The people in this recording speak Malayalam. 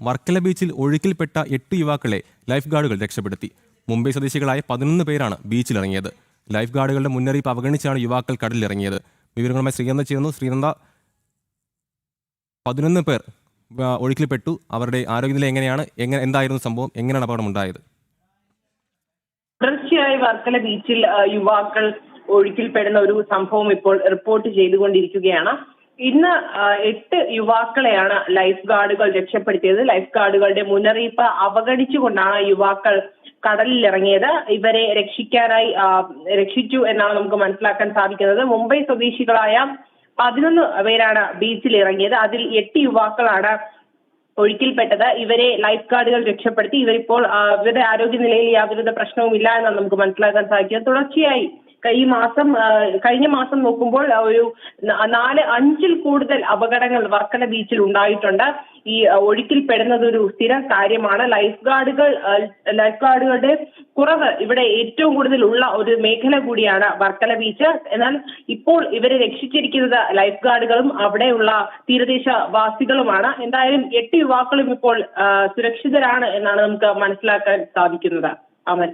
വർക്കല ബീച്ചിൽ ഒഴുക്കിൽപ്പെട്ട 8 യുവാക്കളെ ലൈഫ് ഗാർഡുകൾ രക്ഷപ്പെടുത്തി. മുംബൈ സ്വദേശികളായ 11 പേരാണ് ബീച്ചിലിറങ്ങിയത്. ലൈഫ് ഗാർഡുകളുടെ മുന്നറിയിപ്പ് അവഗണിച്ചാണ് യുവാക്കൾ കടലിലിറങ്ങിയത്. വിവരങ്ങളുമായി ശ്രീനന്ദ ചേർന്നു. ശ്രീനന്ദ, 11 പേർ ഒഴുക്കിൽപ്പെട്ടു. അവരുടെ ആരോഗ്യനില എങ്ങനെയാണ്? എന്തായിരുന്നു സംഭവം? എങ്ങനെയാണ് അപകടമുണ്ടായത്? തുടർച്ചയായി വർക്കല ബീച്ചിൽ യുവാക്കൾ ഒഴുക്കിൽപ്പെടുന്ന ഒരു സംഭവം ഇപ്പോൾ റിപ്പോർട്ട് ചെയ്തുകൊണ്ടിരിക്കുകയാണ്. ഇന്ന് 8 യുവാക്കളെയാണ് ലൈഫ് ഗാർഡുകൾ രക്ഷപ്പെടുത്തിയത്. ലൈഫ് ഗാർഡുകളുടെ മുന്നറിയിപ്പ് അവഗണിച്ചുകൊണ്ടാണ് യുവാക്കൾ കടലിൽ ഇറങ്ങിയത്. ഇവരെ രക്ഷിച്ചു എന്നാണ് നമുക്ക് മനസ്സിലാക്കാൻ സാധിക്കുന്നത്. മുംബൈ സ്വദേശികളായ 11 പേരാണ് ബീച്ചിൽ ഇറങ്ങിയത്. അതിൽ 8 യുവാക്കളാണ് ഒഴുക്കിൽപ്പെട്ടത്. ഇവരെ ലൈഫ് ഗാർഡുകൾ രക്ഷപ്പെടുത്തി. ഇവരിപ്പോൾ ഇവരുടെ ആരോഗ്യനിലയിൽ യാതൊരുവിധ പ്രശ്നവും ഇല്ല എന്നാണ് നമുക്ക് മനസ്സിലാക്കാൻ സാധിക്കുന്നത്. തുടർച്ചയായി കഴിഞ്ഞ മാസം നോക്കുമ്പോൾ ഒരു 4-5 കൂടുതൽ അപകടങ്ങൾ വർക്കല ബീച്ചിൽ ഉണ്ടായിട്ടുണ്ട്. ഈ ഒഴുക്കിൽപ്പെടുന്നത് ഒരു സ്ഥിരം കാര്യമാണ്. ലൈഫ് ഗാർഡുകളുടെ കുറവ് ഇവിടെ ഏറ്റവും കൂടുതൽ ഉള്ള ഒരു മേഖല കൂടിയാണ് വർക്കല ബീച്ച്. എന്നാൽ ഇപ്പോൾ ഇവരെ രക്ഷിച്ചിരിക്കുന്നത് ലൈഫ് ഗാർഡുകളും അവിടെയുള്ള തീരദേശ വാസികളുമാണ്. എന്തായാലും 8 യുവാക്കളും ഇപ്പോൾ സുരക്ഷിതരാണ് എന്നാണ് നമുക്ക് മനസ്സിലാക്കാൻ സാധിക്കുന്നത്. അമൽ.